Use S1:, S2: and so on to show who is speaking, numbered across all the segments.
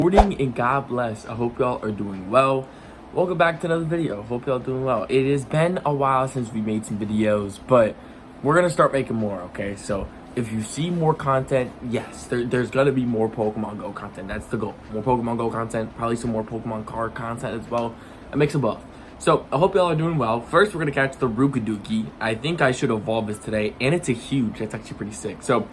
S1: Morning and God bless. I hope y'all are doing well. Welcome back to another video. Hope y'all doing well. It has been a while since we made some videos, but we're gonna start making more, okay? So if you see more content, yes, there's gonna be more Pokemon Go content. That's the goal. More Pokemon Go content, probably some more Pokemon card content as well. A mix of both. So I hope y'all are doing well. First, we're gonna catch the Rookidee. I think I should evolve this today, and it's a huge. That's actually pretty sick. So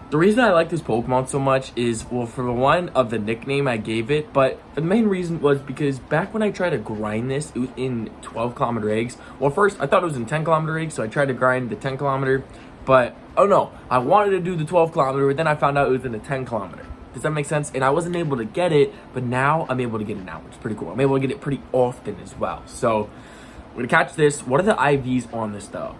S1: the reason I like this Pokemon so much is, well, for the one of the nickname I gave it, but the main reason was because back when I tried to grind this, it was in 12-kilometer eggs. Well, first, I thought it was in 10-kilometer eggs, so I tried to grind the 10-kilometer, but, oh no, I wanted to do the 12-kilometer, but then I found out it was in the 10-kilometer. Does that make sense? And I wasn't able to get it, but now I'm able to get it now, which is pretty cool. I'm able to get it pretty often as well. So, we're gonna catch this. What are the IVs on this, though?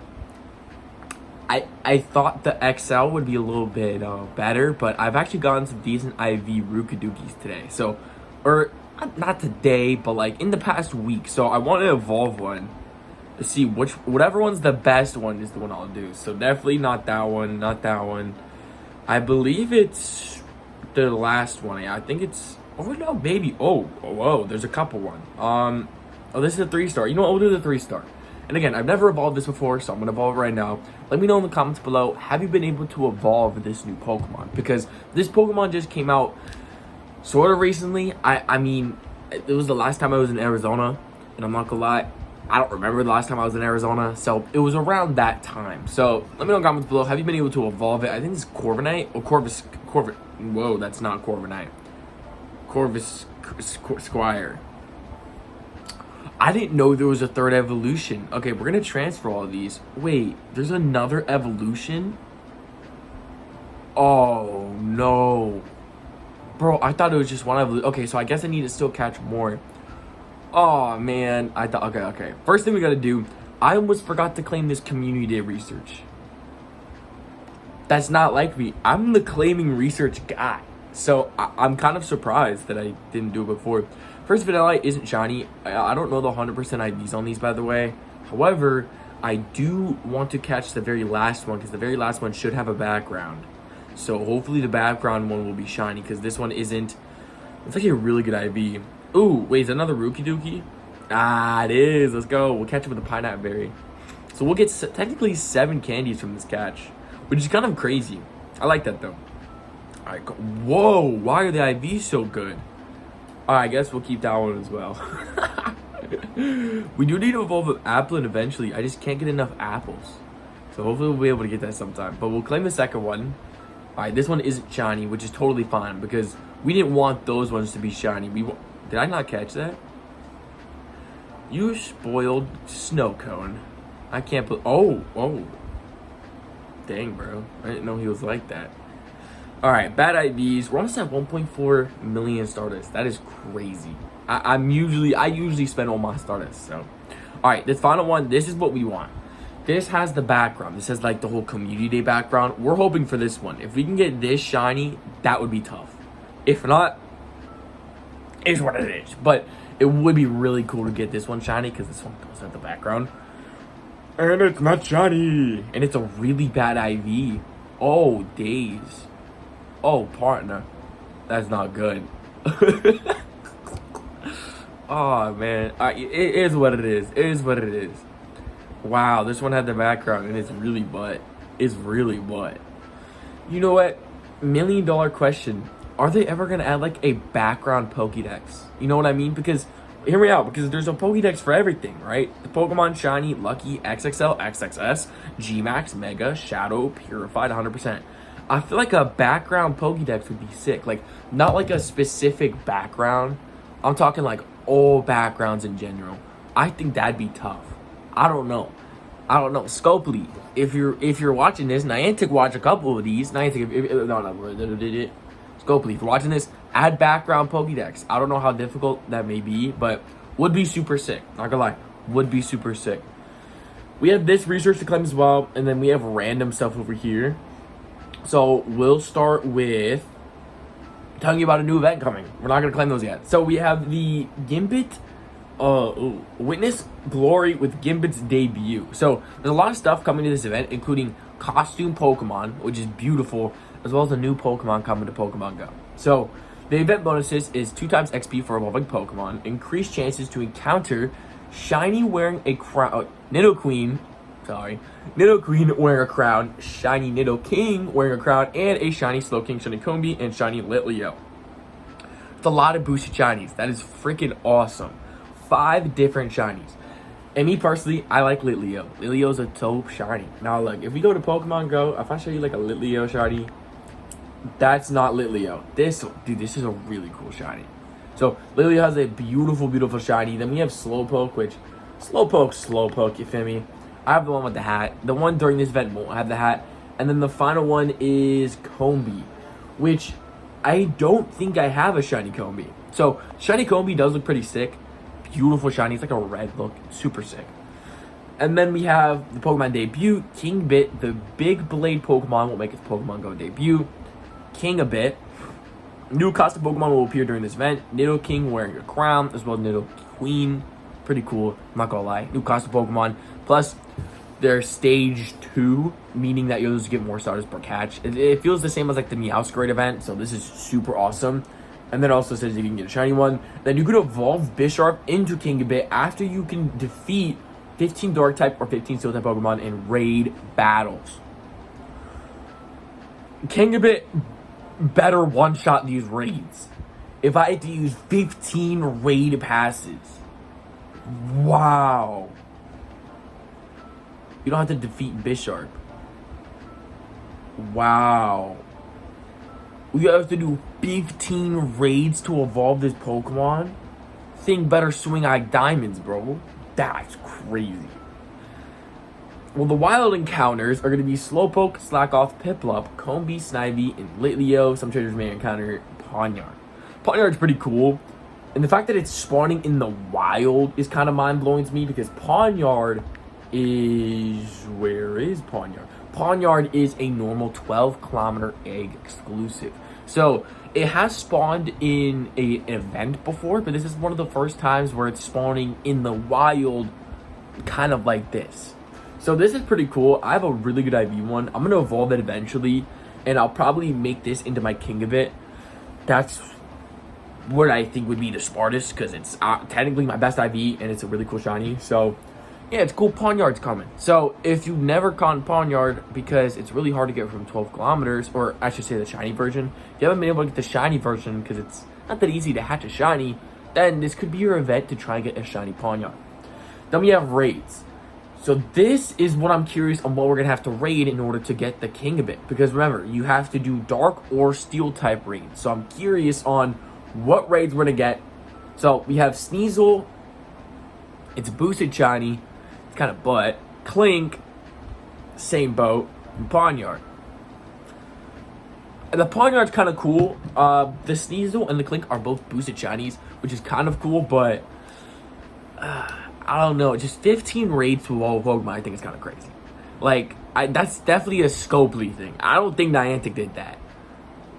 S1: I thought the XL would be a little bit better, but I've actually gotten some decent IV Rookidees today. So, or not today, but like in the past week. So I want to evolve one to see whatever one's the best one is the one I'll do. So definitely not that one, not that one. I believe it's the last one. I think it's, oh no, maybe. Oh, whoa, there's a couple one. Oh, this is a 3-star. You know what? We'll do the 3-star. And again, I've never evolved this before, so I'm going to evolve it right now. Let me know in the comments below, have you been able to evolve this new Pokemon? Because this Pokemon just came out sort of recently. I mean, it was the last time I was in Arizona, and I'm not going to lie, I don't remember the last time I was in Arizona, so it was around that time. So let me know in the comments below, have you been able to evolve it? I think it's Corviknight, or Corvus, whoa, that's not Corviknight. Corvus Squire. I didn't know there was a third evolution. Okay, we're gonna transfer all of these. Wait, there's another evolution? Oh, no. Bro, I thought it was just one evolution. Okay, so I guess I need to still catch more. Oh, man. I thought, okay. First thing we gotta do, I almost forgot to claim this community day research. That's not like me. I'm the claiming research guy. So I'm kind of surprised that I didn't do it before. First Vanillite isn't shiny. I don't know the 100% IVs on these, by the way. However, I do want to catch the very last one, because the very last one should have a background. So hopefully the background one will be shiny, because this one isn't. It's actually a really good IV. Ooh, wait, is that another Rookidee? Ah, it is. Let's go. We'll catch it with a pineapple berry. So we'll get technically 7 candies from this catch, which is kind of crazy. I like that, though. All right, go. Whoa, why are the IVs so good? I guess we'll keep that one as well. We do need to evolve an Applin eventually. I just can't get enough apples. So hopefully we'll be able to get that sometime. But we'll claim the second one. Alright, this one isn't shiny, which is totally fine, because we didn't want those ones to be shiny. Did I not catch that? You spoiled snow cone. I can't put. Oh. Dang, bro. I didn't know he was like that. Alright, bad IVs. We're almost at 1.4 million Stardust. That is crazy. I usually spend all my Stardust. So, alright, this final one, this is what we want. This has the background. This has like the whole community day background. We're hoping for this one. If we can get this shiny, that would be tough. If not, it's what it is. But it would be really cool to get this one shiny, because this one does have the background. And it's not shiny. And it's a really bad IV. Oh, days. Oh, partner. That's not good. Oh, man. It is what it is. It is what it is. Wow, this one had the background, and it's really butt. It's really butt. You know what? $1 million question. Are they ever going to add, like, a background Pokedex? You know what I mean? Because, hear me out, because there's a Pokedex for everything, right? The Pokemon Shiny, Lucky, XXL, XXS, Gmax, Mega, Shadow, Purified, 100%. I feel like a background Pokedex would be sick. Like, not like a specific background. I'm talking like all backgrounds in general. I think that'd be tough. I don't know. Scopely, if you're watching this, Niantic watch a couple of these. Niantic, Scopely, if you're watching this, add background Pokedex. I don't know how difficult that may be, but would be super sick. Not gonna lie, would be super sick. We have this research to claim as well, and then we have random stuff over here. So we'll start with telling you about a new event coming. We're not going to claim those yet. So we have the Gambit Witness Glory with Gambit's debut. So there's a lot of stuff coming to this event, including costume Pokemon, which is beautiful, as well as a new Pokemon coming to Pokemon Go. So The event bonuses is 2 times XP for evolving Pokemon, increased chances to encounter Shiny wearing a crown, Nidoqueen wearing a crown, Shiny Nidoking wearing a crown, and a Shiny Slowking, Shiny Combi, and Shiny Litleo. It's a lot of boosted shinies. That is freaking awesome. 5 different shinies. And me personally, I like Litleo. Litleo's a dope shiny. Now look, if we go to Pokemon Go, if I show you like a Litleo shiny, that's not Litleo. This is a really cool shiny. So Litleo has a beautiful, beautiful shiny. Then we have Slowpoke, which Slowpoke, you feel me? I have the one with the hat. The one during this event won't have the hat. And then the final one is Combi, which I don't think I have a shiny Combi. So shiny Combi does look pretty sick. Beautiful shiny. It's like a red look. Super sick. And then we have the Pokemon debut, Kingbit, the big blade Pokemon will make its Pokemon Go debut. Kingabit. New custom Pokemon will appear during this event. Nidoking wearing a crown, as well as Nidoqueen. Pretty cool, I'm not gonna lie. New custom Pokemon. Plus, they're stage 2, meaning that you'll just get more starters per catch. It feels the same as like the Meowscarade event, so this is super awesome. And then also says you can get a shiny one. Then you can evolve Bisharp into Kingabit after you can defeat 15 Dark type or 15 Steel type Pokemon in raid battles. Kingabit better one-shot these raids. If I had to use 15 raid passes, wow. You don't have to defeat Bisharp. Wow. You have to do 15 raids to evolve this Pokemon? Thing better swing like diamonds, bro. That's crazy. Well, the wild encounters are going to be Slowpoke, Slackoth, Piplup, Combi, Snivy, and Litleo. Some traders may encounter Pawniard. Pawniard's pretty cool. And the fact that it's spawning in the wild is kind of mind-blowing to me because Pawniard is... Where is Pawniard? Pawniard is a normal 12-kilometer egg exclusive. So, it has spawned in an event before, but this is one of the first times where it's spawning in the wild kind of like this. So this is pretty cool. I have a really good IV one. I'm going to evolve it eventually, and I'll probably make this into my Kingabit. That's what I think would be the smartest, because it's technically my best IV, and it's a really cool shiny. So, yeah, it's cool. Pawniard's coming. So, if you've never caught Pawniard, because it's really hard to get from 12 kilometers, or I should say the shiny version, if you haven't been able to get the shiny version, because it's not that easy to hatch a shiny, then this could be your event to try and get a shiny Pawniard. Then we have raids. So this is what I'm curious on what we're going to have to raid in order to get the Kingabit. Because remember, you have to do Dark or Steel type raids. So I'm curious on what raids we're going to get. So we have Sneasel. It's boosted shiny. It's kind of butt. Clink. Same boat. And Pawniard. And the Pawniard's kind of cool. The Sneasel and the Clink are both boosted shinies, which is kind of cool, but... I don't know, just 15 raids to all Pokemon, I think is kind of crazy. Like, that's definitely a Scopely thing. I don't think Niantic did that.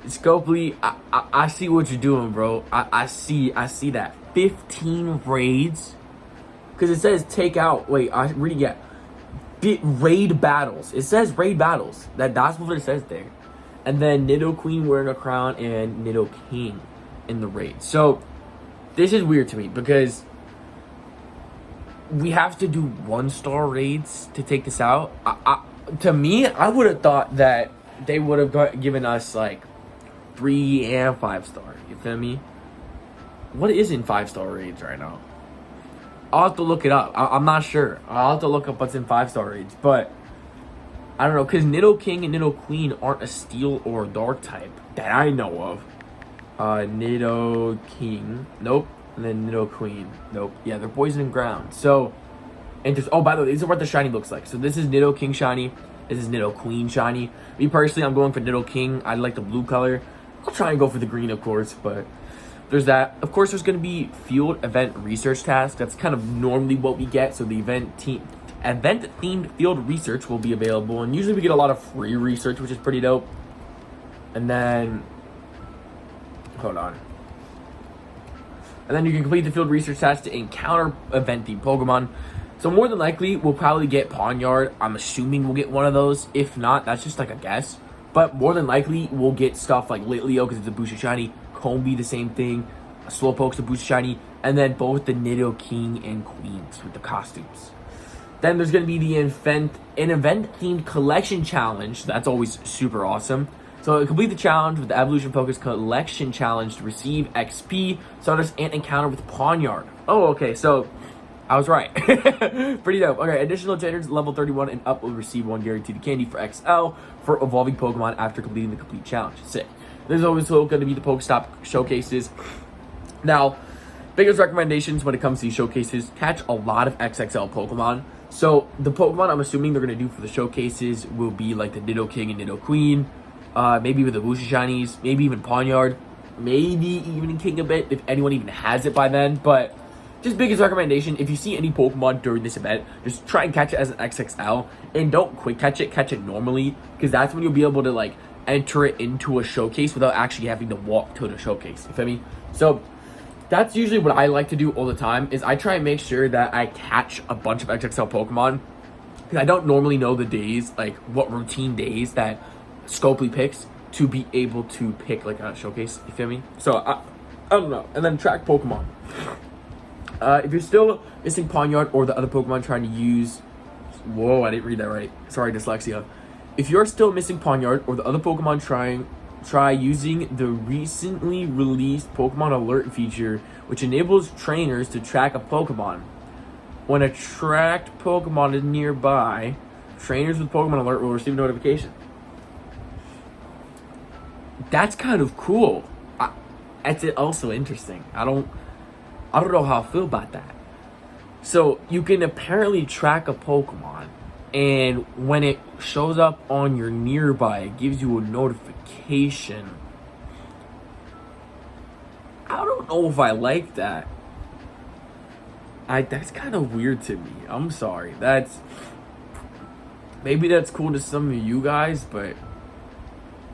S1: Scopely, I see what you're doing, bro. I see that. 15 raids? Because it says take out, wait, I really get raid battles. It says raid battles. That's what it says there. And then Nidoqueen wearing a crown and Nidoking in the raid. So, this is weird to me because... we have to do 1-star raids to take this out. To me, I would have thought that they would have given us like 3 and 5-star. You feel me? What is in 5-star raids right now? I'll have to look it up. I'm not sure. I'll have to look up what's in 5-star raids. But I don't know, because Nidoking and Nidoqueen aren't a Steel or Dark type that I know of. Nidoking, nope. And then Nidoqueen. Nope. Yeah, they're poison and ground. So, oh, by the way, these are what the shiny looks like. So this is Nidoking shiny. This is Nidoqueen shiny. Me personally, I'm going for Nidoking. I like the blue color. I'll try and go for the green, of course, but there's that. Of course, there's going to be field event research tasks. That's kind of normally what we get. So the event-themed field research will be available. And usually we get a lot of free research, which is pretty dope. And then, hold on. And then you can complete the field research task to encounter event-themed Pokemon. So more than likely, we'll probably get Pawniard. I'm assuming we'll get one of those. If not, that's just like a guess. But more than likely, we'll get stuff like Litleo because it's a boosted shiny, Combee, the same thing. Slowpoke's a boost shiny. And then both the Nido King and Queens with the costumes. Then there's going to be the event-themed collection challenge. That's always super awesome. So complete the challenge with the Evolution Focus Collection Challenge to receive XP, Stardust, and encounter with Pawniard. Oh, okay, so I was right. Pretty dope. Okay, additional trainers level 31 and up will receive 1 guaranteed candy for XL for evolving Pokemon after completing the complete challenge. Sick. There's always going to be the Pokestop showcases. Now, biggest recommendations when it comes to these showcases, catch a lot of XXL Pokemon. So the Pokemon I'm assuming they're going to do for the showcases will be like the Nido King and Nido Queen. Maybe with the Boosted Shinies, maybe even Pawniard, maybe even King a bit, if anyone even has it by then. But just biggest recommendation, if you see any Pokemon during this event, just try and catch it as an XXL, and don't quick catch it normally, because that's when you'll be able to like enter it into a showcase without actually having to walk to the showcase, you feel me? So that's usually what I like to do all the time, is I try and make sure that I catch a bunch of XXL Pokemon, because I don't normally know the days, like what routine days that Scopely picks to be able to pick like a showcase, you feel me? So I don't know. And then track Pokemon. If you're still missing Pawniard or the other Pokemon trying to use, whoa, I didn't read that right, sorry, dyslexia. If you're still missing Pawniard or the other Pokemon, try using the recently released Pokemon Alert feature, which enables trainers to track a Pokemon. When a tracked Pokemon is nearby, trainers with Pokemon Alert will receive a notification. That's kind of cool. It's also interesting. I don't know how I feel about that. So you can apparently track a Pokemon, and when it shows up on your nearby, it gives you a notification. I don't know if I like that. That's kind of weird to me. I'm sorry. Maybe that's cool to some of you guys, but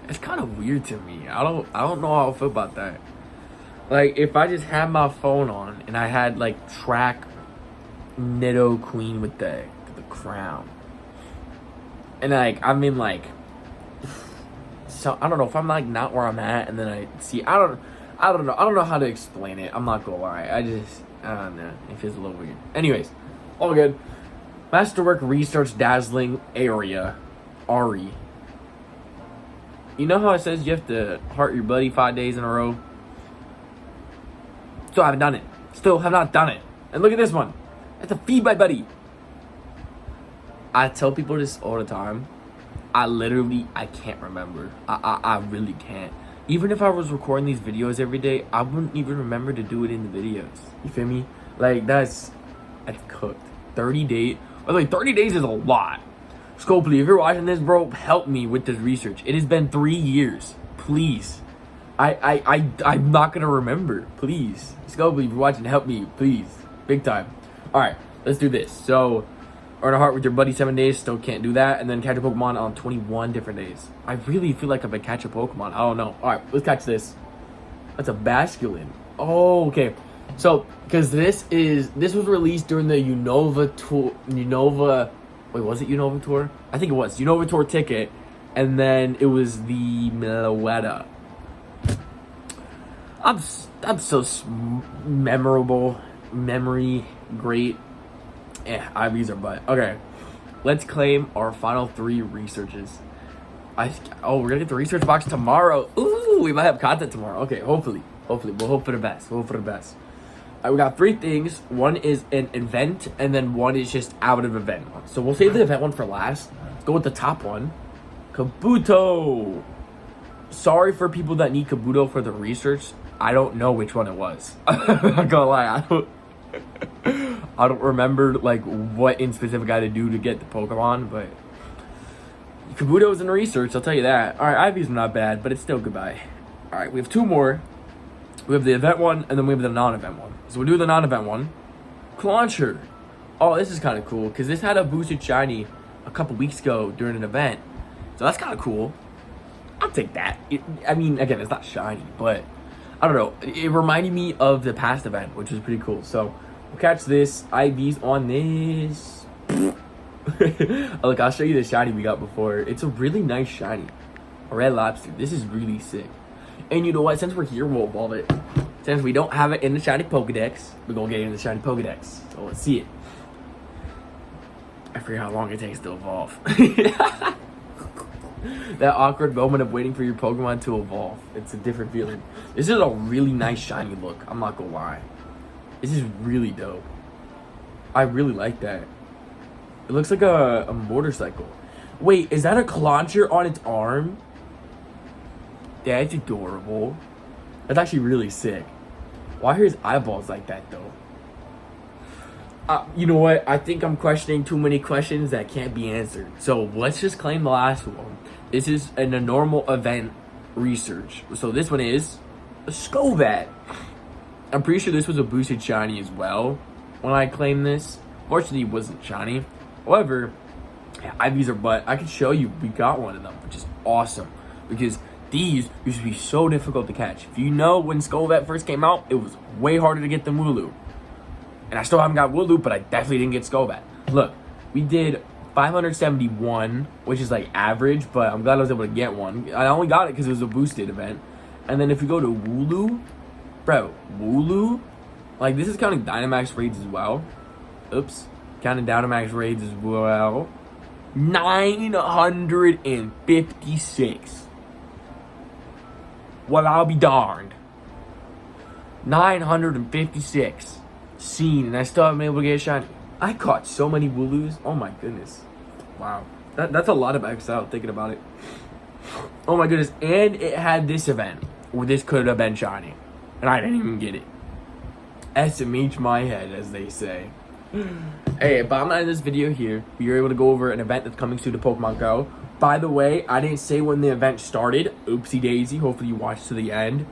S1: it's kind of weird to me. I don't know how I feel about that. Like, if I just had my phone on and I had like track Nido Queen with the crown, and like I'm in like, so I don't know if I'm like not where I'm at, and then I see I don't know how to explain it. I'm not gonna lie. I don't know. It feels a little weird. Anyways, all good. Masterwork Research Dazzling Area, Ari. You know how it says you have to heart your buddy 5 days in a row? Still haven't done it. Still have not done it. And look at this one. It's a feed my buddy. I tell people this all the time. I can't remember. I really can't. Even if I was recording these videos every day, I wouldn't even remember to do it in the videos. You feel me? Like, that's cooked. 30 days. By the way, 30 days is a lot. Scopely, if you're watching this, bro, help me with this research. It has been 3 years. Please. I'm not gonna remember. Please. Scopely, if you're watching, help me. Please. Big time. Alright, let's do this. So, earn a heart with your buddy 7 days. Still can't do that. And then catch a Pokemon on 21 different days. I really feel like I'm gonna catch a Pokemon. I don't know. Alright, let's catch this. That's a Basculin. Oh, okay. So, because this was released during the Unova tour. Wait, was it Unova Tour? I think it was. Unova Tour ticket. And then it was the Meloetta. I'm so memorable. Memory. Great. IVs are butt. Okay. Let's claim our final 3 researches. We're gonna get the research box tomorrow. Ooh, we might have content tomorrow. Okay, hopefully. We'll hope for the best. We got 3 things. One is an event, and then one is just out of event. So we'll save the event one for last. Let's go with the top one. Kabuto. Sorry for people that need Kabuto for the research. I don't know which one it was. I'm not gonna lie. I don't remember like what in specific I had to do to get the Pokemon, but Kabuto was in research, I'll tell you that. Alright, IVs are not bad, but it's still goodbye. Alright, we have 2 more. We have the event one, and then we have the non-event one. So we'll do the non-event one. Clauncher. Oh, this is kind of cool, because this had a boosted shiny a couple weeks ago during an event. So that's kind of cool. I'll take that. I mean, again, it's not shiny, but I don't know. It reminded me of the past event, which was pretty cool. So we'll catch this. IVs on this. Look, I'll show you the shiny we got before. It's a really nice shiny. A red lobster. This is really sick. And you know what? Since we're here, we'll evolve it. Since we don't have it in the shiny Pokedex, we're gonna get it in the shiny Pokedex. So let's see it. I forget how long it takes to evolve. That awkward moment of waiting for your Pokemon to evolve. It's a different feeling. This is a really nice shiny look. I'm not gonna lie. This is really dope. I really like that. It looks like a motorcycle. Wait, is that a Clauncher on its arm? That's adorable. That's actually really sick. Why are his eyeballs like that, though? You know what? I think I'm questioning too many questions that can't be answered. So let's just claim the last one. This is a normal event research. So this one is a Skobat. I'm pretty sure this was a boosted shiny as well when I claimed this. Fortunately, it wasn't shiny. However, IVs are butt. I can show you we got one of them, which is awesome. Because these used to be so difficult to catch. If you know when Skobat first came out, it was way harder to get than Wooloo. And I still haven't got Wooloo, but I definitely didn't get Skobat. Look, we did 571, which is like average, but I'm glad I was able to get one. I only got it because it was a boosted event. And then if we go to Wooloo, bro, Wooloo, like this is counting Dynamax raids as well. Oops, counting Dynamax raids as well. 956. Well, I'll be darned. 956 seen, and I still haven't been able to get a shiny. I caught so many Wooloos. Oh my goodness. Wow. That's a lot of XL thinking about it. Oh my goodness. And it had this event where this could have been shiny. And I didn't even get it. SMH my head, as they say. Hey, but I'm ending this video here. We were able to go over an event that's coming soon to Pokemon Go. By the way, I didn't say when the event started. Oopsie daisy. Hopefully you watched to the end.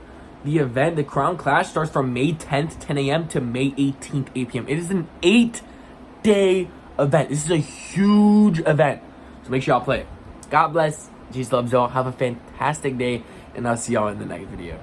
S1: The event, the Crown Clash, starts from May 10th, 10 a.m. to May 18th, 8 p.m. It is an 8-day event. This is a huge event. So make sure y'all play it. God bless. Jesus loves y'all. Have a fantastic day. And I'll see y'all in the next video.